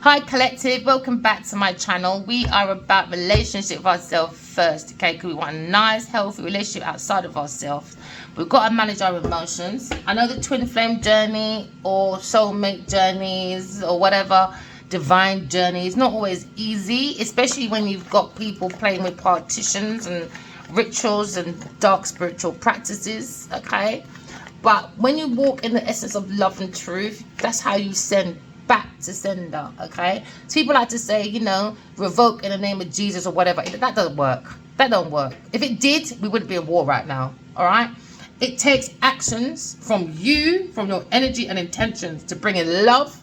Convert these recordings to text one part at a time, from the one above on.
Hi collective, welcome back to my channel. We are about relationship with ourselves first, okay? Because we want a nice, healthy relationship outside of ourselves. We've got to manage our emotions. I know the twin flame journey or soulmate journeys or whatever, divine journey is not always easy, especially when you've got people playing with partitions and rituals and dark spiritual practices, okay? But when you walk in the essence of love and truth, that's how you send back to sender, okay? So people like to say, you know, revoke in the name of Jesus or whatever. That doesn't work. That don't work. If it did, we wouldn't be in war right now, all right? It takes actions from you, from your energy and intentions to bring in love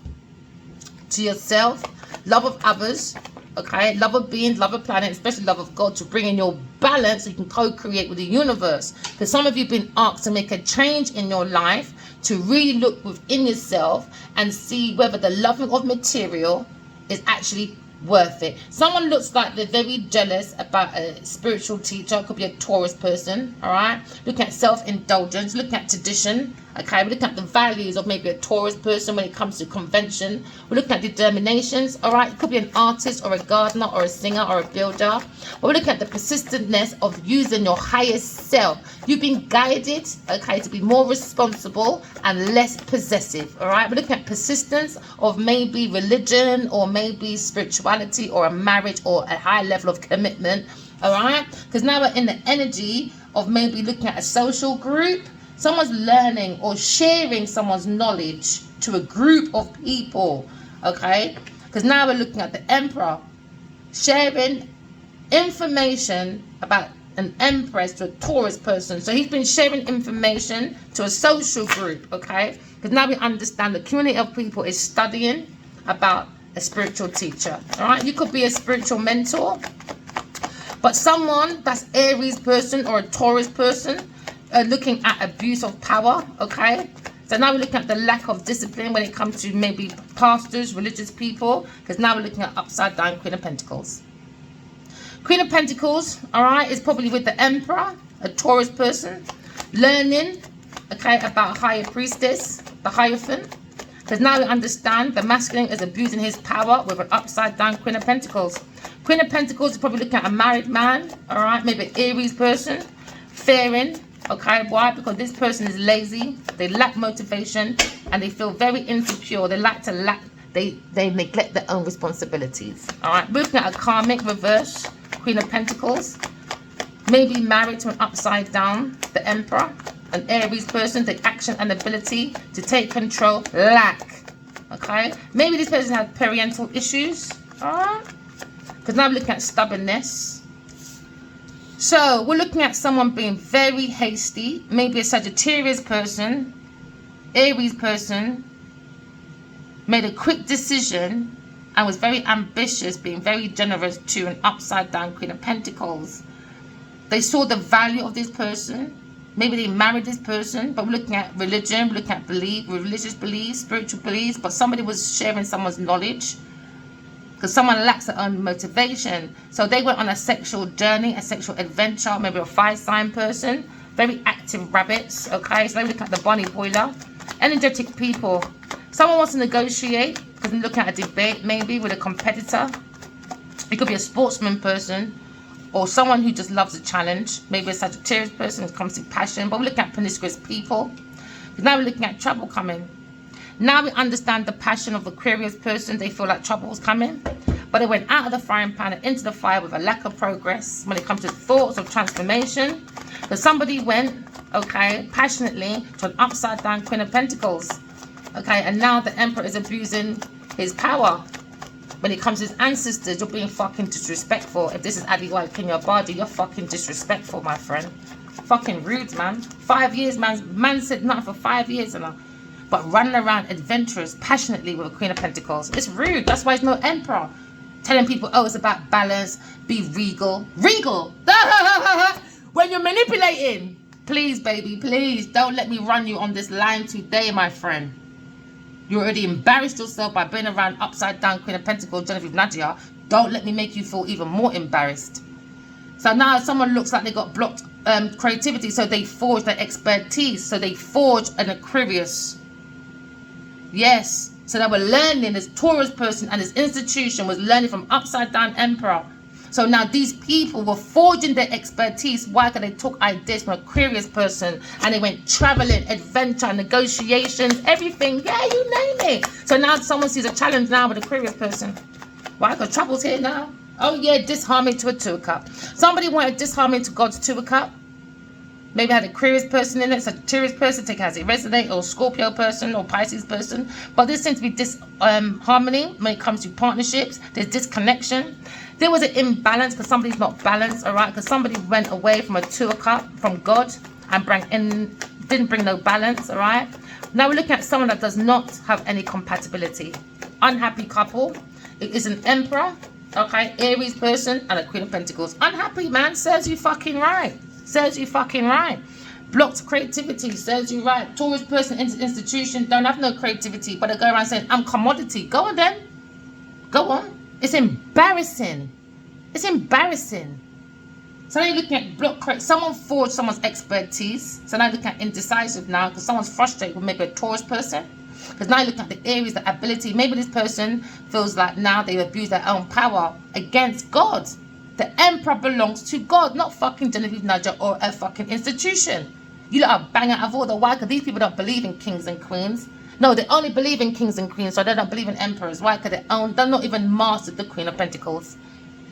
to yourself, love of others, okay, love of beings, love of planet, especially love of God, to bring in your balance so you can co-create with the universe. Because some of you have been asked to make a change in your life, to really look within yourself and see whether the loving of material is actually worth it. Someone looks like they're very jealous about a spiritual teacher. Could be a Taurus person, all right? Looking at self-indulgence, looking at tradition, okay? We're looking at the values of maybe a Taurus person when it comes to convention. We're looking at determinations, all right? It could be an artist or a gardener or a singer or a builder. But we're looking at the persistentness of using your highest self. You've been guided, okay, to be more responsible and less possessive, all right? We're looking at persistence of maybe religion or maybe spirituality or a marriage or a high level of commitment, all right? Because now we're in the energy of maybe looking at a social group. Someone's learning or sharing someone's knowledge to a group of people, okay? Because now we're looking at the Emperor sharing information about an Empress to a Taurus person. So he's been sharing information to a social group, okay? Because now we understand the community of people is studying about a spiritual teacher, all right? You could be a spiritual mentor, but someone that's Aries person or a Taurus person looking at abuse of power, okay? So now we're looking at the lack of discipline when it comes to maybe pastors, religious people, because now we're looking at upside down Queen of Pentacles. Queen of Pentacles, all right, is probably with the Emperor, a Taurus person, learning, okay, about Higher Priestess, the Hierophant, because now we understand the masculine is abusing his power with an upside down Queen of Pentacles. Queen of Pentacles is probably looking at a married man, all right, maybe an Aries person, fearing, okay, why? Because this person is lazy, they lack motivation, and they feel very insecure. They like to they neglect their own responsibilities, all right? We're looking at a Karmic reverse, Queen of Pentacles, maybe married to an upside down, the Emperor, an Aries person, the action and ability to take control, lack, okay? Maybe this person had parental issues, all right? Because now we're looking at stubbornness. So we're looking at someone being very hasty, maybe a Sagittarius person, Aries person, made a quick decision and was very ambitious, being very generous to an upside down Queen of Pentacles. They saw the value of this person. Maybe they married this person, but we're looking at religion, we're looking at belief, religious beliefs, spiritual beliefs, but somebody was sharing someone's knowledge because someone lacks their own motivation. So they went on a sexual journey, a sexual adventure, maybe a fire sign person, very active rabbits, okay? So they look at the bunny boiler, energetic people. Someone wants to negotiate because they're looking at a debate maybe with a competitor. It could be a sportsman person or someone who just loves a challenge. Maybe a Sagittarius person who comes to passion. But we're looking at promiscuous people. Because now we're looking at trouble coming. Now we understand the passion of Aquarius person. They feel like trouble was coming. But they went out of the frying pan and into the fire with a lack of progress when it comes to thoughts of transformation. So somebody went, okay, passionately to an upside down Queen of Pentacles. Okay, and now the Emperor is abusing his power. When it comes to his ancestors, you're being fucking disrespectful. If this is Adiwai Kenya Baji, you're fucking disrespectful, my friend. Fucking rude, man. 5 years, man said nothing for 5 years, you know. But running around adventurous, passionately with a Queen of Pentacles. It's rude. That's why it's no Emperor. Telling people, oh, it's about balance, be regal. Regal! When you're manipulating. Please, baby, please, don't let me run you on this line today, my friend. You already embarrassed yourself by being around upside down Queen of Pentacles, Genevieve Nadia. Don't let me make you feel even more embarrassed. So now someone looks like they got blocked creativity, so they forged their expertise. So they forged an Aquarius. Yes, So they were learning, this Taurus person and this institution was learning from upside down emperor. So now these people were forging their expertise. Why? Because they took ideas from Aquarius person and they went traveling, adventure, negotiations, everything. Yeah, you name it. So now someone sees a challenge now with Aquarius person. Why? Because trouble's here now. Oh yeah, disharmony to a Two of Cups. Somebody wanted disharmony to God's Two of Cups. Maybe had a Aquarius person in it, Sagittarius person, take it as it resonate, or Scorpio person, or Pisces person. But there seems to be disharmony when it comes to partnerships. There's disconnection. There was an imbalance because somebody's not balanced, all right? Because somebody went away from a Two of Cups, from God, and didn't bring no balance, all right? Now we're looking at someone that does not have any compatibility. Unhappy couple. It is an Emperor, okay? Aries person and a Queen of Pentacles. Unhappy, man. Serves you fucking right. Serves you fucking right. Blocked creativity. Serves you right. Taurus person, institution, don't have no creativity, but they go around saying, I'm commodity. Go on then. Go on. It's embarrassing. It's embarrassing. So now you're looking at block create. Someone forged someone's expertise. So now you're looking at indecisive now because someone's frustrated with maybe a Taurus person. Because now you're looking at the Aries, the ability. Maybe this person feels like now they've abused their own power against God. The Emperor belongs to God, not fucking Genevieve Nigel or a fucking institution. You lot are bang out of order. Why? Because these people don't believe in kings and queens. No, they only believe in kings and queens, so they don't believe in emperors. Why? Because they're not even mastered the Queen of Pentacles.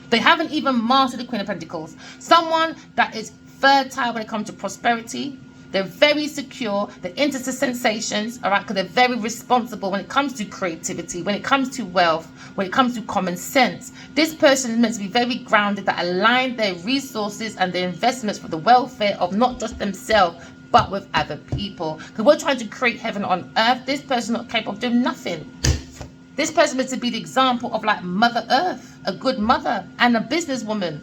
They haven't even mastered the Queen of Pentacles. Someone that is fertile when it comes to prosperity. They're very secure. They're into sensations, all right? Because they're very responsible when it comes to creativity, when it comes to wealth, when it comes to common sense. This person is meant to be very grounded, that align their resources and their investments for the welfare of not just themselves, but with other people. Because we're trying to create heaven on earth. This person is not capable of doing nothing. This person is to be the example of like Mother Earth, a good mother and a businesswoman.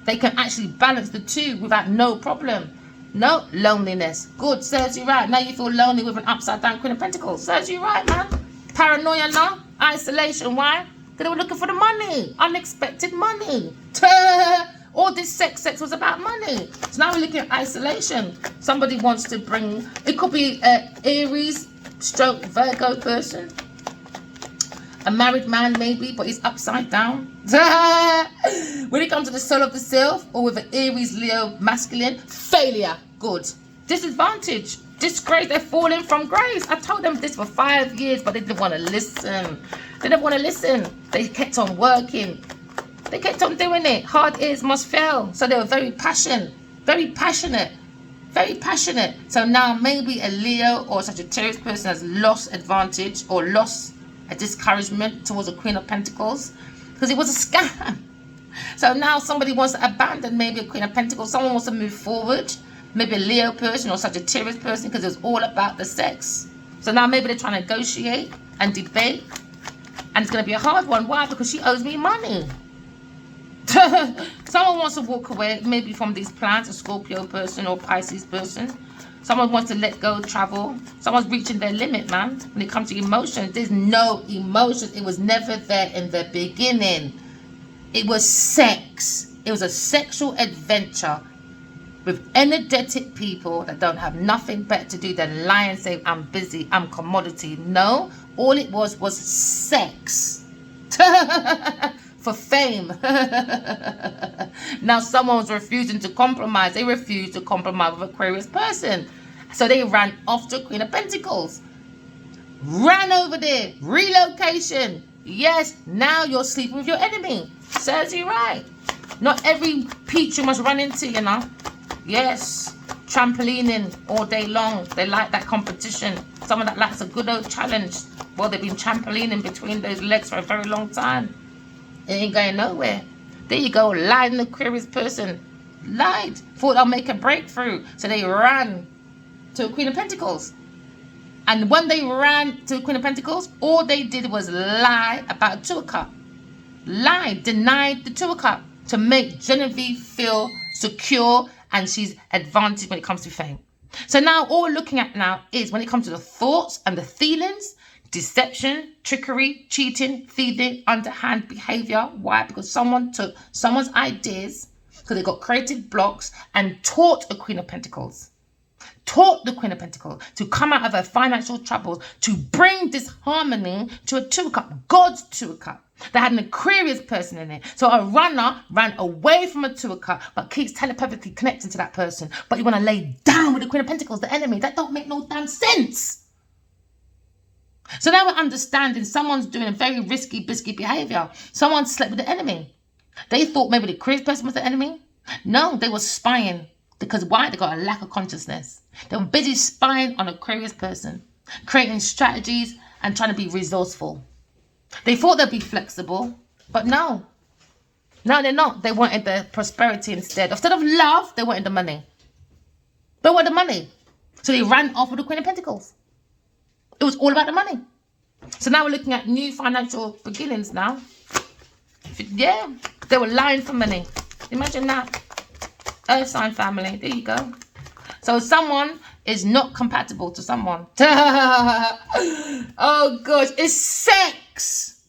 They can actually balance the two without no problem. No loneliness. Good. Serves you right. Now you feel lonely with an upside down Queen of Pentacles. Serves you right, man. Paranoia now. Isolation. Why? Because they were looking for the money. Unexpected money. All this sex was about money. So now we're looking at isolation. Somebody wants to bring, it could be Aries stroke Virgo person. A married man maybe, but he's upside down. When it comes to the soul of the self, or with an Aries Leo masculine, failure. Good. Disadvantage. Disgrace. They're falling from grace. I told them this for 5 years, but they didn't want to listen. They didn't want to listen. They kept on working. They kept on doing it. Hard ears must fail. So they were very passionate. Very passionate. Very passionate. So now maybe a Leo or Sagittarius person has lost advantage or lost a discouragement towards a Queen of Pentacles because it was a scam. So now somebody wants to abandon maybe a Queen of Pentacles. Someone wants to move forward. Maybe a Leo person or Sagittarius person because it's all about the sex. So now maybe they're trying to negotiate and debate. And it's going to be a hard one. Why? Because she owes me money. Someone wants to walk away maybe from these plans, a Scorpio person or Pisces person. Someone wants to let go, travel. Someone's reaching their limit, man. When it comes to emotions, there's no emotions. It was never there in the beginning. It was sex. It was a sexual adventure with energetic people that don't have nothing better to do than lie and say, I'm busy, I'm commodity. No, all it was sex. For fame. Now someone's refusing to compromise. They refuse to compromise with Aquarius person. So they ran off to Queen of Pentacles. Ran over there. Relocation. Yes, now you're sleeping with your enemy. Serves you right. Not every peach you must run into, you know. Yes. Trampolining all day long. They like that competition. Someone that likes a good old challenge. Well, they've been trampolining between those legs for a very long time. It ain't going nowhere. There you go. Lied in Aquarius person. Lied. Thought they'll make a breakthrough. So they ran to a Queen of Pentacles. And when they ran to a Queen of Pentacles, all they did was lie about a Two of Cups. Lied. Denied the Two of Cups to make Genevieve feel secure and she's advantaged when it comes to fame. So now all we're looking at now is when it comes to the thoughts and the feelings, deception, trickery, cheating, thieving, underhand behavior. Why? Because someone took someone's ideas, because they got creative blocks and taught a Queen of Pentacles. taught the Queen of Pentacles to come out of her financial troubles, to bring disharmony to a Two of Cups, God's Two of Cups. They had an Aquarius person in it. So a runner ran away from a Two of Cups, but keeps telepathically connecting to that person. But you want to lay down with the Queen of Pentacles, the enemy. That don't make no damn sense. So now we're understanding someone's doing a very risky, bisky behavior. Someone slept with the enemy. They thought maybe the Aquarius person was the enemy. No, they were spying. Because why? They got a lack of consciousness. They were busy spying on an Aquarius person, creating strategies and trying to be resourceful. They thought they'd be flexible, but no. No, they're not. They wanted the prosperity instead. Instead of love, they wanted the money. They wanted the money. So they ran off with the Queen of Pentacles. It was all about the money. So now we're looking at new financial beginnings now. Yeah, they were lying for money. Imagine that. Earth sign family. There you go. So someone is not compatible to someone. Oh gosh, it's sex.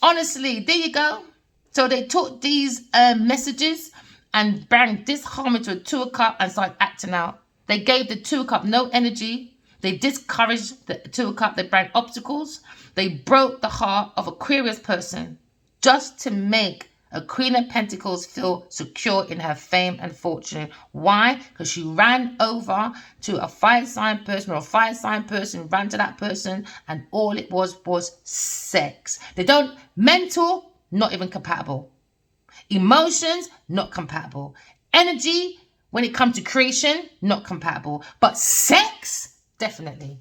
Honestly, there you go. So they took these messages and brought disharmony to a Two of Cups and started acting out. They gave the Two of Cups no energy. They discouraged the Two of Cups. They brought obstacles. They broke the heart of Aquarius person just to make a Queen of Pentacles feel secure in her fame and fortune. Why? Because she ran over to a fire sign person, or a fire sign person ran to that person, and all it was sex. They don't, mental, not even compatible. Emotions, not compatible. Energy, when it comes to creation, not compatible. But sex, definitely.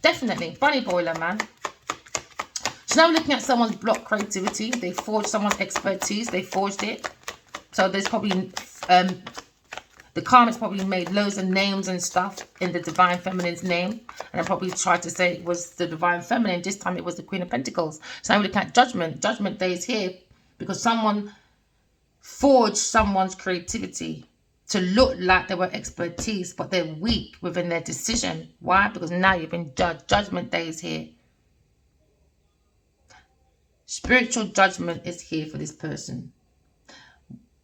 Definitely. Bunny boiler, man. So now we're looking at someone's blocked creativity. They forged someone's expertise. They forged it. So there's probably, the Karmic's probably made loads of names and stuff in the Divine Feminine's name. And I probably tried to say it was the Divine Feminine. This time it was the Queen of Pentacles. So now we're looking at Judgment. Judgment Day is here because someone forged someone's creativity to look like they were expertise, but they're weak within their decision. Why? Because now you've been judged. Judgment Day is here. Spiritual judgment is here for this person.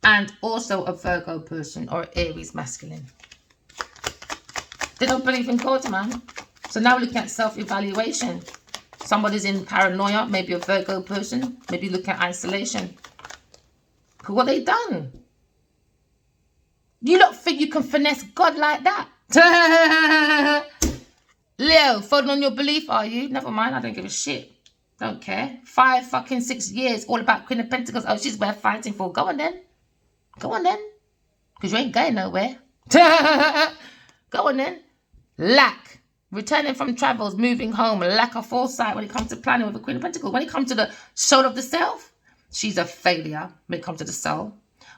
And also a Virgo person or Aries masculine. They don't believe in God, man. So now we're looking at self-evaluation. Somebody's in paranoia, maybe a Virgo person, maybe looking at isolation. But what they done? You don't think you can finesse God like that? Leo, folding on your belief, are you? Never mind, I don't give a shit. Don't care. 6 years, all about Queen of Pentacles. Oh, she's worth fighting for. Go on then. Go on then. Because you ain't going nowhere. Go on then. Lack. Returning from travels, moving home. Lack of foresight when it comes to planning with the Queen of Pentacles. When it comes to the soul of the self, she's a failure when it comes to the soul.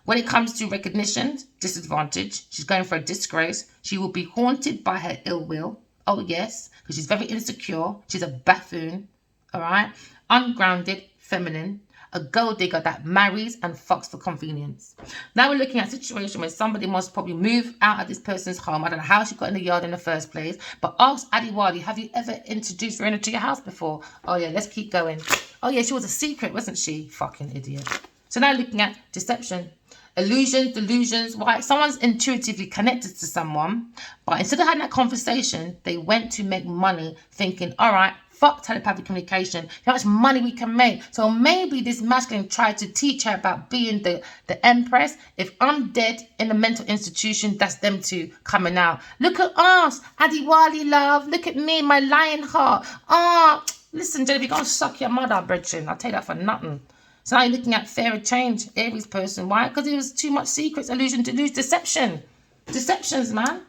When it comes to recognition, disadvantage. She's going for a disgrace. She will be haunted by her ill will. Oh, yes. Because she's very insecure. She's a buffoon. All right, ungrounded, feminine, a gold digger that marries and fucks for convenience. Now we're looking at a situation where somebody must probably move out of this person's home. I don't know how she got in the yard in the first place, but ask Adiwali, have you ever introduced Verena to your house before? Oh yeah, let's keep going. Oh yeah, she was a secret, wasn't she? Fucking idiot. So now looking at deception. Illusions, delusions. Why? Someone's intuitively connected to someone, but instead of having that conversation, they went to make money thinking, all right, fuck telepathic communication. How much money we can make. So maybe this masculine tried to teach her about being the empress. If I'm dead in a mental institution, that's them two coming out. Look at us, Adiwali love. Look at me, my lion heart. Ah, listen, Jennifer, you're going to suck your mother, brethren. I'll tell you that for nothing. So now you're looking at fairer change, Aries person. Why? Because it was too much secrets, illusion, to lose, deception. Deceptions, man.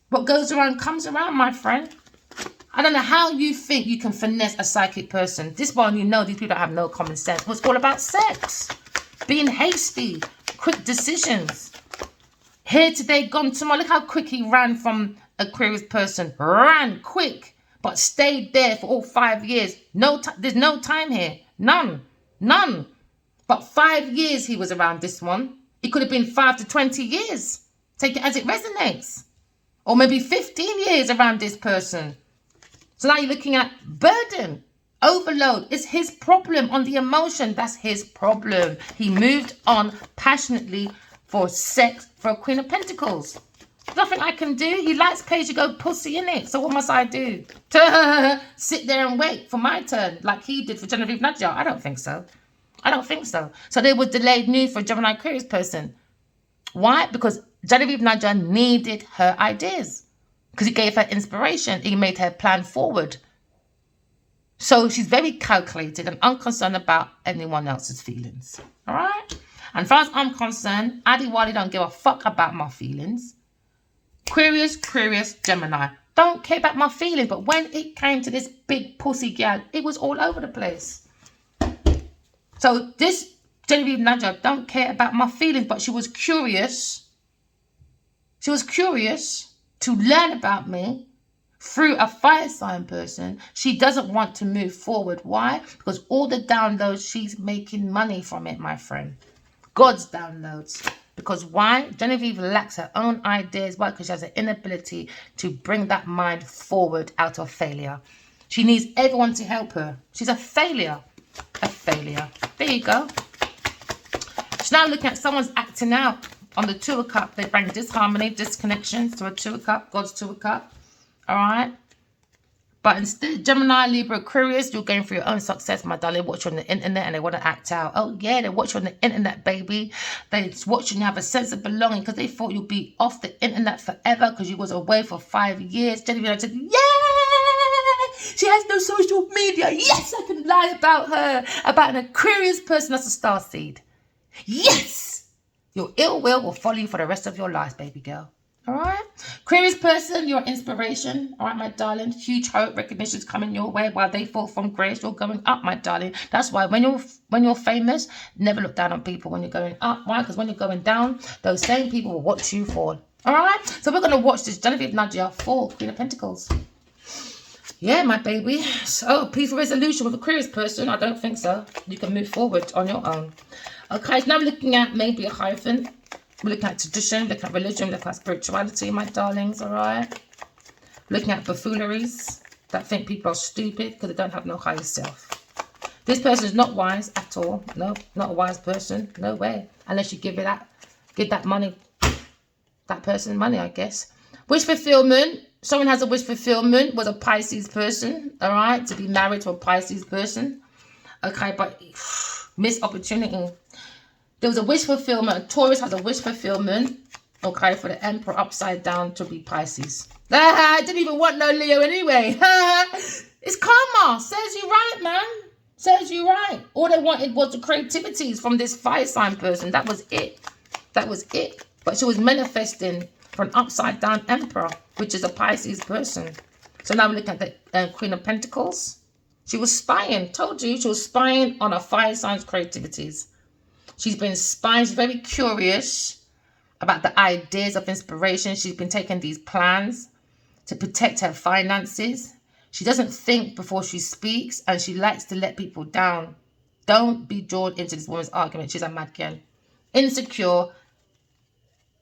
What goes around comes around, my friend. I don't know how you think you can finesse a psychic person. This one, you know, these people have no common sense. It's all about sex. Being hasty. Quick decisions. Here today, gone tomorrow. Look how quick he ran from Aquarius person. Ran quick. But stayed there for all 5 years. There's no time here. None. None. But 5 years he was around this one. It could have been 5 to 20 years. Take it as it resonates. Or maybe 15 years around this person. So now you're looking at burden, overload. It's his problem on the emotion. That's his problem. He moved on passionately for sex for a Queen of Pentacles. Nothing I can do. He likes page you go pussy in it. So what must I do? Sit there and wait for my turn like he did for Genevieve Nadia? I don't think so. I don't think so. So there was delayed news for a Gemini Aquarius person. Why? Because Genevieve Nadia needed her ideas. Because it gave her inspiration. It made her plan forward. So she's very calculated and unconcerned about anyone else's feelings. All right? And as far as I'm concerned, Addy Wally don't give a fuck about my feelings. Aquarius, Gemini. Don't care about my feelings. But when it came to this big pussy gal, it was all over the place. So this Genevieve Nadia don't care about my feelings, but she was curious. She was curious to learn about me through a fire sign person. She doesn't want to move forward. Why? Because all the downloads, she's making money from it, my friend. God's downloads. Because why? Genevieve lacks her own ideas. Why? Because she has an inability to bring that mind forward out of failure. She needs everyone to help her. She's a failure. A failure. There you go. She's now looking at someone's acting out on the Two of Cups. They bring disharmony, disconnections to a Two of Cups. God's Two of Cups. All right. But instead, Gemini, Libra, Aquarius, you're going for your own success, my darling. Watch you on the internet and they want to act out. Oh, yeah, they watch you on the internet, baby. They watch you and have a sense of belonging because they thought you'd be off the internet forever because you was away for 5 years. Genevieve said, yeah, she has no social media. Yes, I can lie about her, about an Aquarius person that's a star seed. Yes, your ill will follow you for the rest of your life, baby girl. All right, Aquarius person, you're inspiration. All right, my darling. Huge hope, recognition is coming your way. While they fall from grace, you're going up, my darling. That's why when you're famous, never look down on people when you're going up. Why? Because when you're going down, those same people will watch you fall. All right. So we're gonna watch this Genevieve Nadia fall, Queen of Pentacles. Yeah, my baby. So peaceful resolution with Aquarius person. I don't think so. You can move forward on your own. Okay. So now I'm looking at maybe a hyphen. We're looking at tradition, looking at religion, looking at spirituality, my darlings, all right? Looking at buffooneries that think people are stupid because they don't have no higher self. This person is not wise at all. No, not a wise person. No way. Unless you give that money, that person money, I guess. Wish fulfillment. Someone has a wish fulfillment with a Pisces person, all right? To be married to a Pisces person. Okay, but missed opportunity. There was a wish fulfillment. A Taurus has a wish fulfillment. Okay, for the Emperor upside down to be Pisces. I didn't even want no Leo anyway. It's karma. Says you right, man. Says you right. All they wanted was the creativities from this fire sign person. That was it. That was it. But she was manifesting for an upside down Emperor, which is a Pisces person. So now we're looking at the Queen of Pentacles. She was spying. Told you she was spying on a fire sign's creativities. She's been spying. She's very curious about the ideas of inspiration. She's been taking these plans to protect her finances. She doesn't think before she speaks, and she likes to let people down. Don't be drawn into this woman's argument. She's a mad girl. Insecure,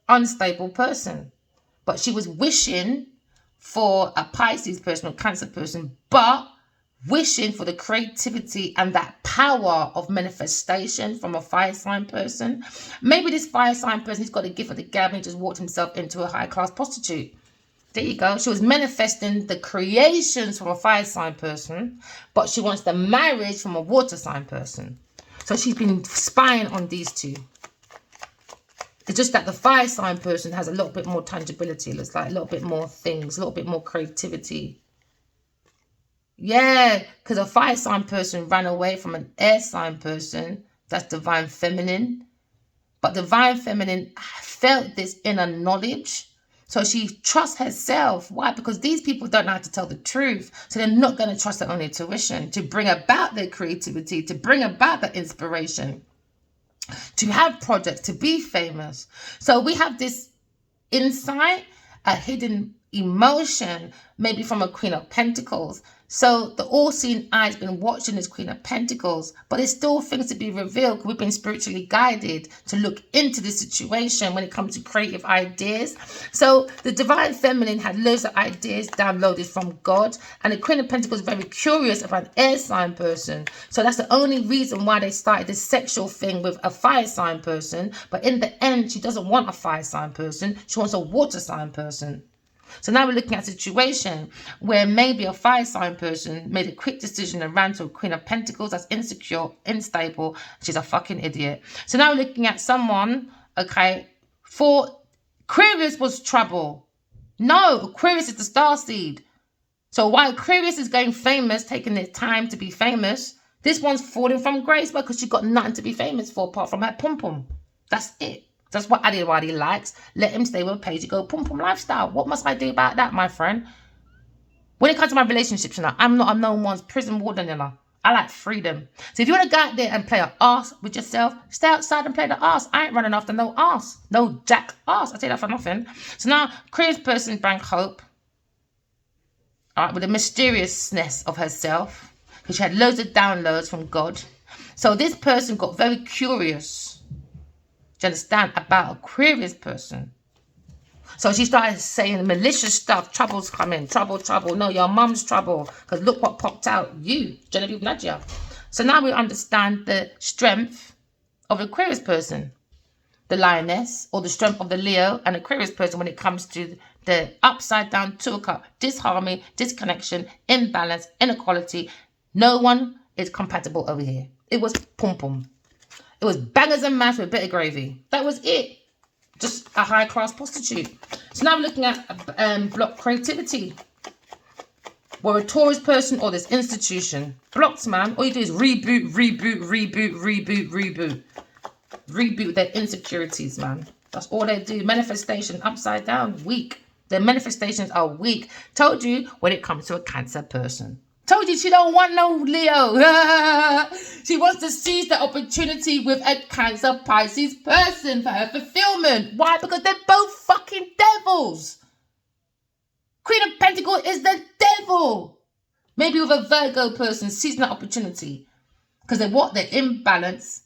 unstable person. But she was wishing for a Pisces person or Cancer person, but wishing for the creativity and that power of manifestation from a fire sign person. Maybe this fire sign person, he's got a gift of the gab and he just walked himself into a high class prostitute. There you go. She was manifesting the creations from a fire sign person, but she wants the marriage from a water sign person. So she's been spying on these two. It's just that the fire sign person has a little bit more tangibility. Looks like a little bit more things, a little bit more creativity. Yeah, because a fire sign person ran away from an air sign person. That's divine feminine. But divine feminine felt this inner knowledge. So she trusts herself. Why? Because these people don't know how to tell the truth. So they're not going to trust their own intuition to bring about their creativity, to bring about the inspiration, to have projects, to be famous. So we have this insight, a hidden emotion, maybe from a Queen of Pentacles. So the all-seeing eye has been watching this Queen of Pentacles, but there's still things to be revealed. We've been spiritually guided to look into the situation when it comes to creative ideas. So the Divine Feminine had loads of ideas downloaded from God, and the Queen of Pentacles is very curious about an air sign person. So that's the only reason why they started this sexual thing with a fire sign person. But in the end, she doesn't want a fire sign person. She wants a water sign person. So now we're looking at a situation where maybe a fire sign person made a quick decision and ran to a Queen of Pentacles that's insecure, unstable. She's a fucking idiot. So now we're looking at someone, okay, for Aquarius was trouble. No, Aquarius is the star seed. So while Aquarius is going famous, taking their time to be famous, this one's falling from grace because she's got nothing to be famous for apart from her pum-pum. That's it. That's what Adiwadi likes. Let him stay with a pay-to-go pum-pum lifestyle. What must I do about that, my friend? When it comes to my relationships, you know, I'm not a known one's prison warden, you know. I like freedom. So if you want to go out there and play an arse with yourself, stay outside and play the arse. I ain't running after no arse. No jack arse. I say that for nothing. So now, Aquarius person drank hope. All right, with the mysteriousness of herself. Because she had loads of downloads from God. So this person got very curious. Do you understand? About Aquarius person. So she started saying malicious stuff. Trouble's coming. Trouble, trouble. No, your mum's trouble. Because look what popped out. You, Genevieve Nadia. So now we understand the strength of the Aquarius person. The lioness, or the strength of the Leo and Aquarius person when it comes to the upside down two of cups. Disharmony, disconnection, imbalance, inequality. No one is compatible over here. It was pum-pum. It was bangers and mash with a bit of gravy. That was it. Just a high-class prostitute. So now we're looking at block creativity. We're a Taurus person or this institution. Blocks, man. All you do is reboot, reboot, reboot, reboot, reboot. Reboot their insecurities, man. That's all they do. Manifestation, upside down, weak. Their manifestations are weak. Told you when it comes to a Cancer person. Told you she don't want no Leo. She wants to seize the opportunity with a Cancer Pisces person for her fulfillment. Why? Because they're both fucking devils. Queen of Pentacles is the devil. Maybe with a Virgo person seizing that opportunity. Because they're imbalance.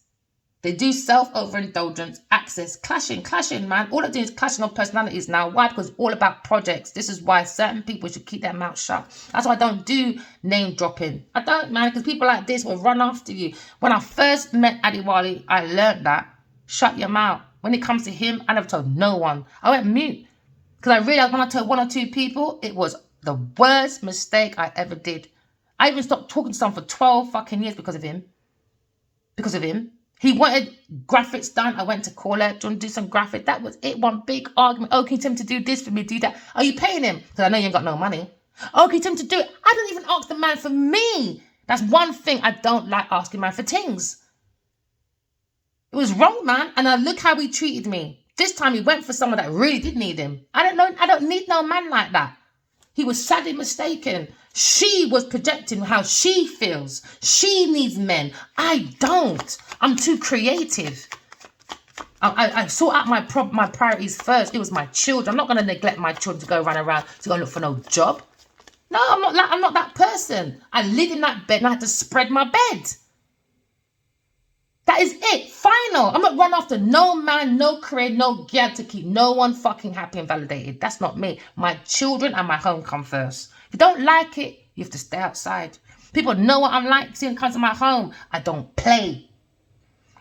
They do self-overindulgence, access, clashing, man. All they're doing is clashing of personalities now. Why? Because it's all about projects. This is why certain people should keep their mouth shut. That's why I don't do name dropping. I don't, man, because people like this will run after you. When I first met Adiwali, I learned that. Shut your mouth. When it comes to him, I never told no one. I went mute. Because I realized when I told one or two people, it was the worst mistake I ever did. I even stopped talking to someone for 12 fucking years because of him. Because of him. He wanted graphics done. I went to call her. Do you want to do some graphic? That was it. One big argument. Oh, can you tell him to do this for me? Do that. Are you paying him? Because I know you ain't got no money. Oh, can you tell him to do it? I don't even ask the man for me. That's one thing I don't like asking man for things. It was wrong, man. And I look how he treated me. This time he went for someone that really did need him. I don't need no man like that. He was sadly mistaken. She was projecting how she feels. She needs men. I don't. I'm too creative. I sort out my priorities first. It was my children. I'm not going to neglect my children to go run around to go look for no job. No, I'm not that person. I lived in that bed and I had to spread my bed. That is it. Final. I'm not running after no man, no career, no girl to keep no one fucking happy and validated. That's not me. My children and my home come first. If you don't like it, you have to stay outside. People know what I'm like. See, when it comes to my home, I don't play.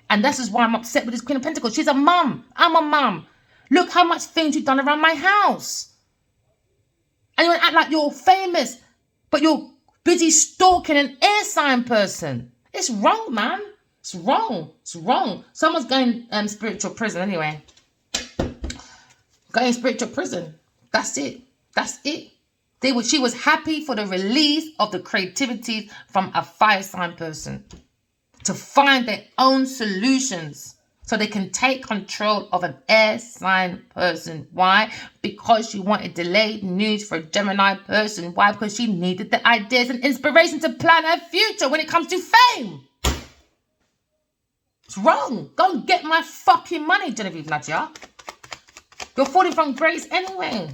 And this is why I'm upset with this Queen of Pentacles. She's a mum. I'm a mum. Look how much things you've done around my house. And you want to act like you're famous, but you're busy stalking an air sign person. It's wrong, man. It's wrong. It's wrong. Someone's going spiritual prison anyway. Going spiritual prison. That's it. That's it. She was happy for the release of the creativity from a fire sign person to find their own solutions so they can take control of an air sign person. Why? Because she wanted delayed news for a Gemini person. Why? Because she needed the ideas and inspiration to plan her future when it comes to fame. It's wrong. Go and get my fucking money, Genevieve Nadia. You're falling from grace anyway.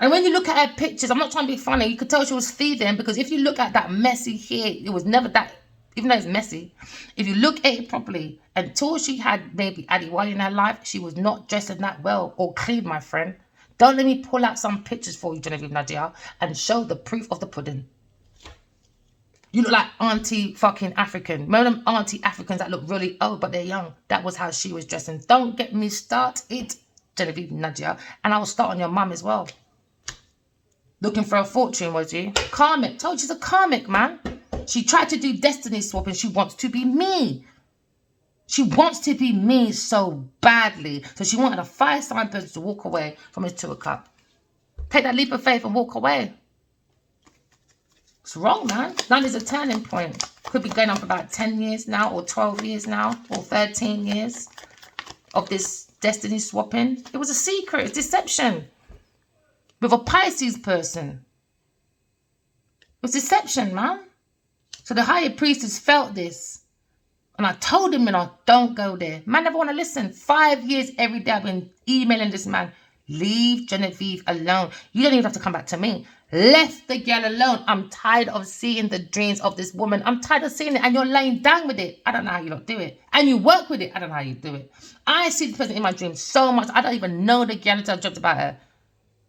And when you look at her pictures, I'm not trying to be funny, you could tell she was feeding, because if you look at that messy hair, it was never that, even though it's messy, if you look at it properly, until she had maybe Adiwali in her life, she was not dressing that well or clean, my friend. Don't let me pull out some pictures for you, Genevieve Nadia, and show the proof of the pudding. You look like Auntie fucking African. Remember them Auntie Africans that look really old, but they're young? That was how she was dressing. Don't get me started, Genevieve Nadia. And I will start on your mum as well. Looking for a fortune, was you? Karmic. Told you she's a karmic, man. She tried to do destiny swap and she wants to be me. She wants to be me so badly. So she wanted a fire sign person to walk away from his 2 o'clock. Take that leap of faith and walk away. It's wrong, man. Now there's a turning point. Could be going on for about 10 years now, or 12 years now, or 13 years of this destiny swapping. It was a secret. It's deception. With a Pisces person. It was deception, man. So the higher priest has felt this. And I told him, don't go there. Man never want to listen. 5 years every day I've been emailing this man. Leave Genevieve alone. You don't even have to come back to me. Left the girl alone. I'm tired of seeing the dreams of this woman. I'm tired of seeing it. And you're laying down with it. I don't know how you don't do it. And you work with it. I don't know how you do it. I see this person in my dreams so much. I don't even know the girl until I joked about her.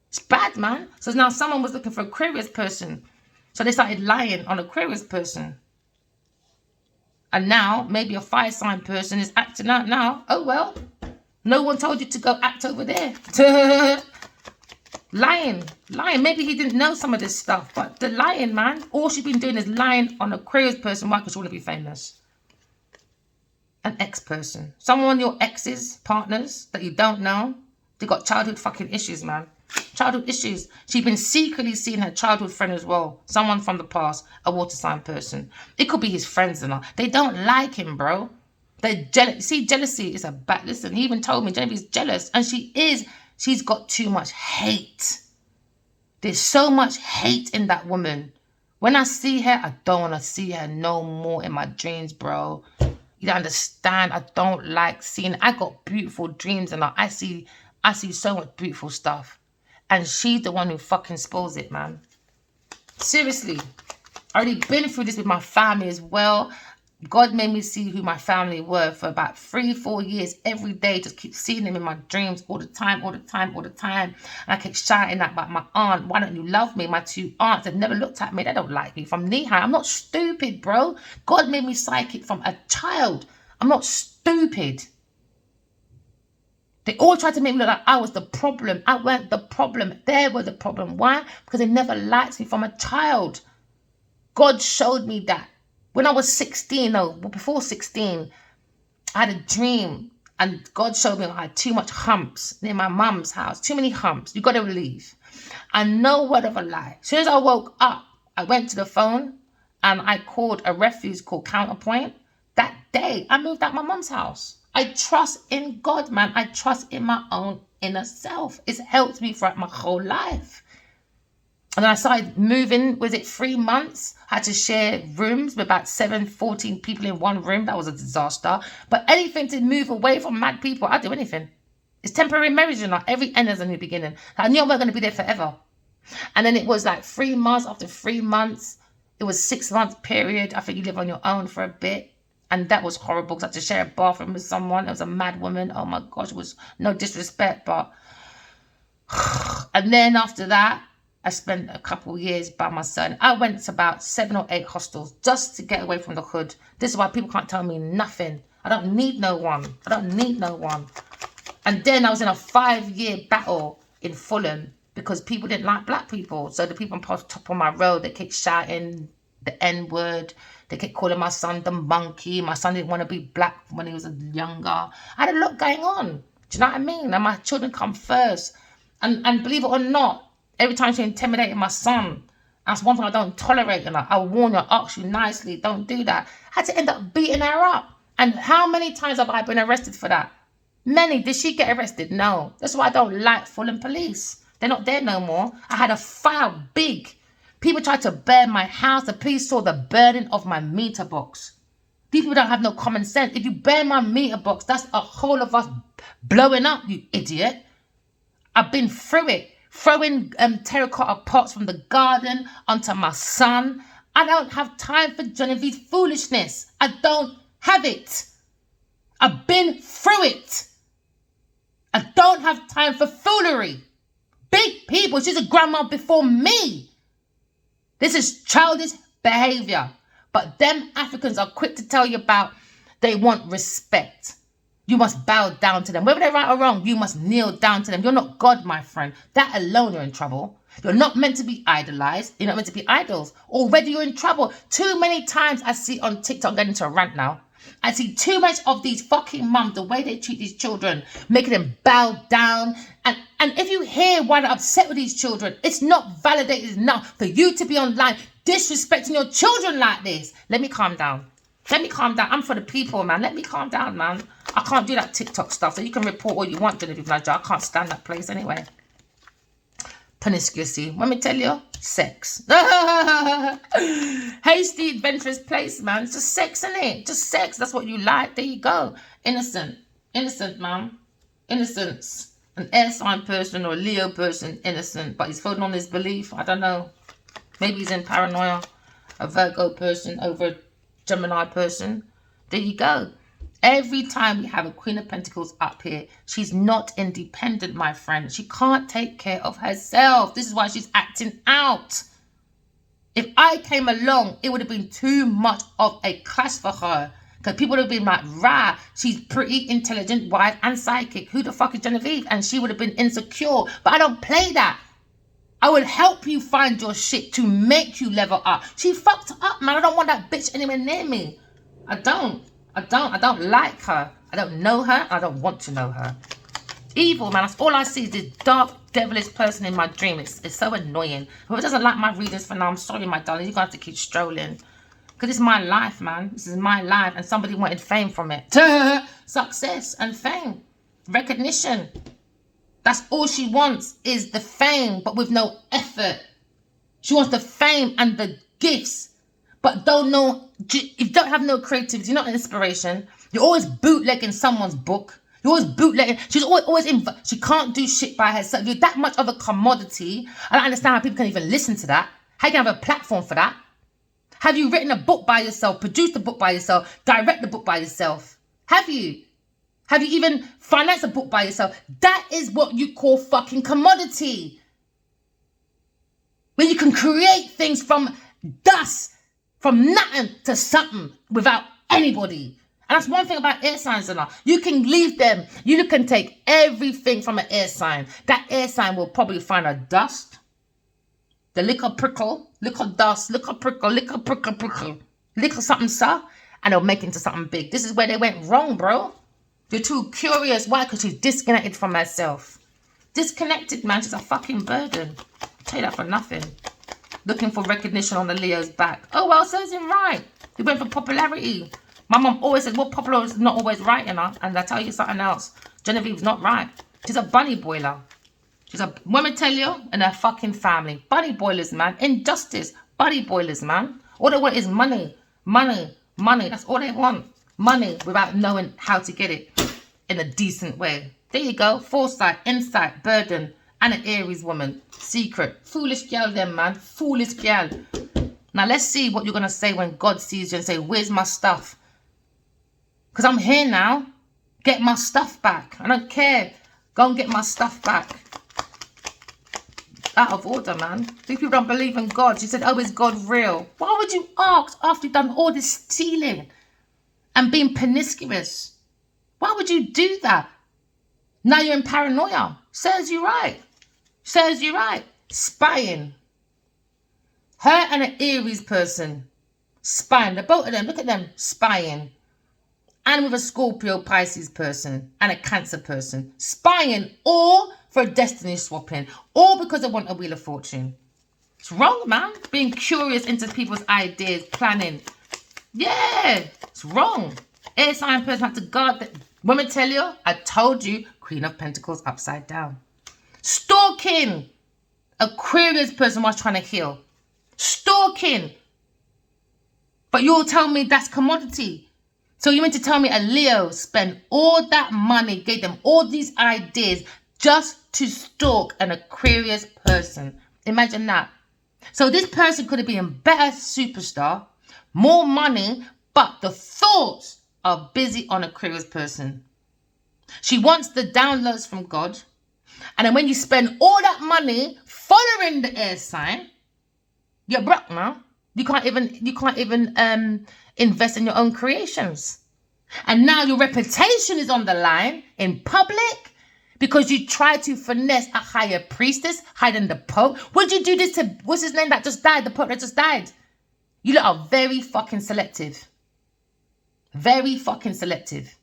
It's bad, man. So now someone was looking for an Aquarius person. So they started lying on Aquarius person. And now maybe a fire sign person is acting out now. Oh, well. No one told you to go act over there. Lying. Maybe he didn't know some of this stuff. But the lying, man. All she's been doing is lying on Aquarius person. Why? Because she want to be famous. An ex-person. Someone, your exes, partners that you don't know. They got childhood fucking issues, man. Childhood issues. She's been secretly seeing her childhood friend as well. Someone from the past, a water sign person. It could be his friends and all. They don't like him, bro. They're jealous. See, jealousy is a bad. Listen, he even told me Genevieve's jealous. And she is. She's got too much hate. There's so much hate in that woman. When I see her, I don't want to see her no more in my dreams, bro. You don't understand. I don't like seeing. I got beautiful dreams and I see so much beautiful stuff. And she's the one who fucking spoils it, man. Seriously. I already been through this with my family as well. God made me see who my family were for about 3-4 years. Every day, just keep seeing them in my dreams all the time. And I kept shouting at my aunt, why don't you love me? My 2 aunts have never looked at me. They don't like me from knee high. I'm not stupid, bro. God made me psychic from a child. I'm not stupid. They all tried to make me look like I was the problem. I weren't the problem. They were the problem. Why? Because they never liked me from a child. God showed me that. When I was 16, before 16, I had a dream. And God showed me I had too much humps near my mum's house. Too many humps. You got to leave. And no word of a lie. As soon as I woke up, I went to the phone and I called a refuge called Counterpoint. That day, I moved out my mum's house. I trust in God, man. I trust in my own inner self. It's helped me throughout my whole life. And then I started moving, was it 3 months? I had to share rooms with about 14 people in one room. That was a disaster. But anything to move away from mad people, I'd do anything. It's temporary marriage, every end has a new beginning. I knew I wasn't going to be there forever. And then it was like 3 months. After 3 months, it was 6 month period. I think you live on your own for a bit. And that was horrible because I had to share a bathroom with someone. It was a mad woman. Oh my gosh, it was no disrespect, but... And then after that, I spent a couple of years by myself. I went to about 7 or 8 hostels just to get away from the hood. This is why people can't tell me nothing. I don't need no one. And then I was in a 5-year battle in Fulham because people didn't like black people. So the people on top of my road, they kept shouting the N-word. They kept calling my son the monkey. My son didn't want to be black when he was younger. I had a lot going on. Do you know what I mean? And my children come first. And believe it or not, every time she intimidated my son, that's one thing I don't tolerate. And I warn you, I ask you nicely, don't do that. I had to end up beating her up. And how many times have I been arrested for that? Many. Did she get arrested? No. That's why I don't like Fulham police. They're not there no more. I had a file big. People tried to burn my house. The police saw the burning of my meter box. These people don't have no common sense. If you burn my meter box, that's a whole of us blowing up, you idiot. I've been through it. throwing terracotta pots from the garden onto my son. I don't have time for Genevieve's foolishness. I don't have it. I've been through it. I don't have time for foolery. Big people, she's a grandma before me. This is childish behavior. But them Africans are quick to tell you about they want respect. You must bow down to them. Whether they're right or wrong, you must kneel down to them. You're not God, my friend. That alone, you're in trouble. You're not meant to be idolized. You're not meant to be idols. Already you're in trouble. Too many times I see on TikTok, I'm getting into a rant now. I see too much of these fucking mums, the way they treat these children, making them bow down. And if you hear why they're upset with these children, it's not validated enough for you to be online disrespecting your children like this. Let me calm down. Let me calm down. I'm for the people, man. Let me calm down, man. I can't do that TikTok stuff. So you can report all you want, Genevieve Niger. I can't stand that place anyway. Promiscuity. Let me tell you, sex. Hasty, adventurous place, man. It's just sex, isn't it? Just sex. That's what you like. There you go. Innocent. Innocent, man. Innocence. An air sign person or a Leo person, innocent. But he's holding on his belief. I don't know. Maybe he's in paranoia. A Virgo person over a Gemini person. There you go. Every time we have a Queen of Pentacles up here, she's not independent, my friend. She can't take care of herself. This is why she's acting out. If I came along, it would have been too much of a clash for her. Because people would have been like, rah, she's pretty, intelligent, wise, and psychic. Who the fuck is Genevieve? And she would have been insecure. But I don't play that. I would help you find your shit to make you level up. She fucked up, man. I don't want that bitch anywhere near me. I don't like her. I don't know her. I don't want to know her. Evil, man. That's all I see is this dark, devilish person in my dream. It's so annoying. Whoever doesn't like my readings for now, I'm sorry, my darling. You're going to have to keep strolling. Because it's my life, man. This is my life. And somebody wanted fame from it. Success and fame. Recognition. That's all she wants is the fame, but with no effort. She wants the fame and the gifts, but if you don't have no creativity, you're not an inspiration. You're always bootlegging someone's book. You're always bootlegging. She's always she can't do shit by herself. You're that much of a commodity. I don't understand how people can even listen to that. How you can have a platform for that? Have you written a book by yourself, produced a book by yourself, direct the book by yourself? Have you? Have you even financed a book by yourself? That is what you call fucking commodity. When you can create things from dust, from nothing to something without anybody. And that's one thing about air signs and all. You can leave them. You can take everything from an air sign. That air sign will probably find a dust, the little prickle, little dust, little prickle, little prickle, prickle, little something, sir, and it'll make it into something big. This is where they went wrong, bro. You're too curious. Why? Because she's disconnected from herself. Disconnected, man. She's a fucking burden. I'll tell you that for nothing. Looking for recognition on the Leo's back. Oh, well, serves him right. He went for popularity. My mum always said, well, popular is not always right, you know. And I tell you something else. Genevieve's not right. She's a bunny boiler. She's a woman, tell you, and her fucking family. Bunny boilers, man. Injustice. Bunny boilers, man. All they want is money. Money. Money. That's all they want. Money without knowing how to get it in a decent way. There you go. Foresight, insight, burden, and an Aries woman. Secret. Foolish girl then, man. Foolish girl. Now let's see what you're going to say when God sees you and say, where's my stuff? Because I'm here now. Get my stuff back. I don't care. Go and get my stuff back. Out of order, man. These people don't believe in God. She said, oh, is God real? Why would you ask after you've done all this stealing and being promiscuous? Why would you do that? Now you're in paranoia. Serves you right. Serves you right. Spying. Her and an Aries person. Spying. The both of them. Look at them. Spying. And with a Scorpio Pisces person. And a Cancer person. Spying. All for destiny swapping. All because they want a Wheel of Fortune. It's wrong, man. Being curious into people's ideas. Planning. Yeah. It's wrong. Air sign person had to guard that. Women tell you, I told you, Queen of Pentacles upside down. Stalking. Aquarius person was trying to heal. Stalking. But you'll tell me that's commodity. So you meant to tell me a Leo spent all that money, gave them all these ideas, just to stalk an Aquarius person. Imagine that. So this person could have been a better superstar, more money, but the thoughts are busy on Aquarius person. She wants the downloads from God. And then when you spend all that money following the air sign, you're broke now. You can't even invest in your own creations. And now your reputation is on the line in public because you try to finesse a higher priestess, higher than the Pope. Would you do this to, what's his name that just died, the Pope that just died? You lot are very fucking selective. Very fucking selective.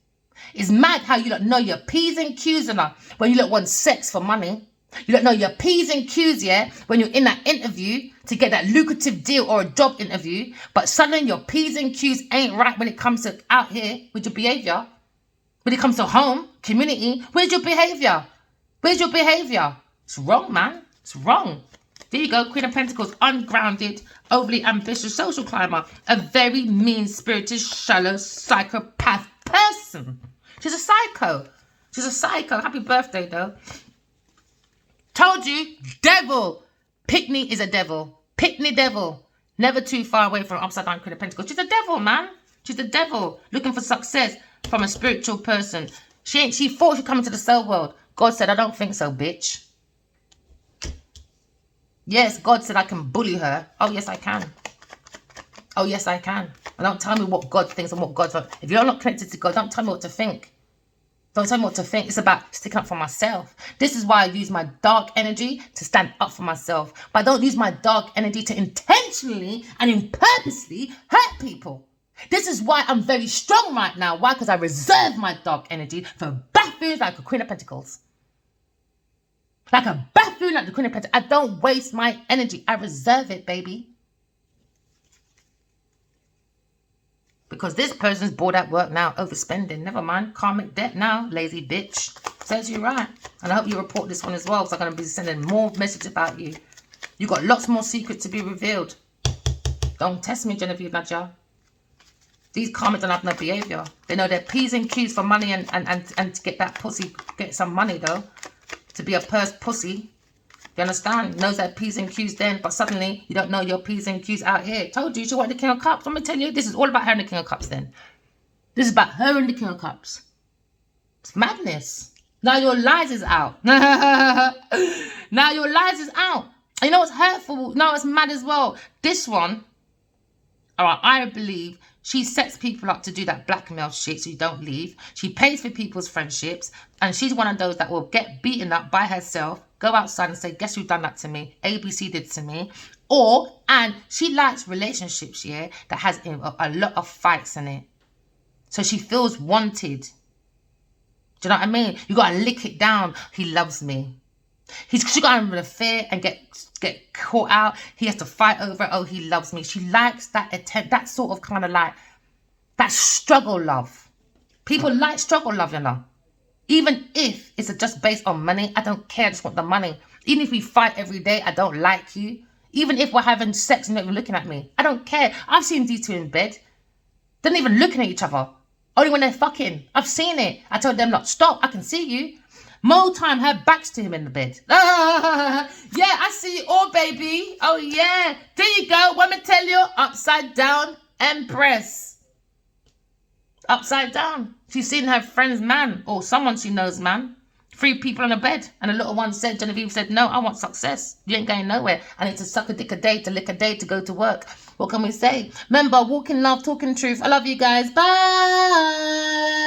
It's mad how you don't know your P's and Q's enough when you don't want sex for money. You don't know your P's and Q's, yeah, when you're in that interview to get that lucrative deal or a job interview. But suddenly your P's and Q's ain't right when it comes to out here with your behavior. When it comes to home, community, where's your behavior? Where's your behavior? It's wrong, man. It's wrong. There you go, Queen of Pentacles, ungrounded, overly ambitious social climber, a very mean-spirited, shallow, psychopath person. She's a psycho. She's a psycho. Happy birthday, though. Told you, devil. Pickney is a devil. Pickney devil. Never too far away from upside down Queen of Pentacles. She's a devil, man. She's a devil. Looking for success from a spiritual person. She thought she'd come into the soul world. God said, I don't think so, bitch. Yes, God said I can bully her. Oh, yes, I can. Oh, yes, I can. And don't tell me what God thinks and what God's like. If you're not connected to God, don't tell me what to think. Don't tell me what to think. It's about sticking up for myself. This is why I use my dark energy to stand up for myself. But I don't use my dark energy to intentionally and purposely hurt people. This is why I'm very strong right now. Why? Because I reserve my dark energy for buffoons like a Queen of Pentacles. Like a buffoon like the Queen of Pentacles. I don't waste my energy. I reserve it, baby. Because this person's bored at work now, overspending. Never mind. Karmic debt now, lazy bitch. Says you're right. And I hope you report this one as well, because I'm going to be sending more messages about you. You got lots more secrets to be revealed. Don't test me, Genevieve Nadja. These karmic don't have no behavior. They know their P's and Q's for money and to get that pussy, get some money though. To be a purse pussy. You understand? Knows their P's and Q's then, but suddenly you don't know your P's and Q's out here. Told you she wanted the King of Cups. Let me tell you, this is all about her and the King of Cups then. This is about her and the King of Cups. It's madness. Now your lies is out. Now your lies is out. You know what's hurtful? No, it's mad as well. This one, alright, I believe she sets people up to do that blackmail shit so you don't leave. She pays for people's friendships. And she's one of those that will get beaten up by herself, go outside and say, guess who's done that to me? ABC did to me. And she likes relationships, yeah, that has a lot of fights in it. So she feels wanted. Do you know what I mean? You got to lick it down. He loves me. She got an affair and get caught out. He has to fight over it. Oh, he loves me. She likes that attempt, that sort of kind of like, that struggle love. People like struggle love, you know. Even if it's just based on money, I don't care. I just want the money. Even if we fight every day, I don't like you. Even if we're having sex and you're not even looking at me, I don't care. I've seen these two in bed. They're not even looking at each other. Only when they're fucking. I've seen it. I told them, like, stop. I can see you. More time, her back's to him in the bed. Yeah, I see you all, baby. Oh, yeah. There you go. Let me tell you. Upside down, Empress. Upside down. She's seen her friend's man. Or someone she knows, man. 3 people on a bed. And the little one said, Genevieve said, no, I want success. You ain't going nowhere. I need to suck a dick a day, to lick a day, to go to work. What can we say? Remember, walking love, talking truth. I love you guys. Bye.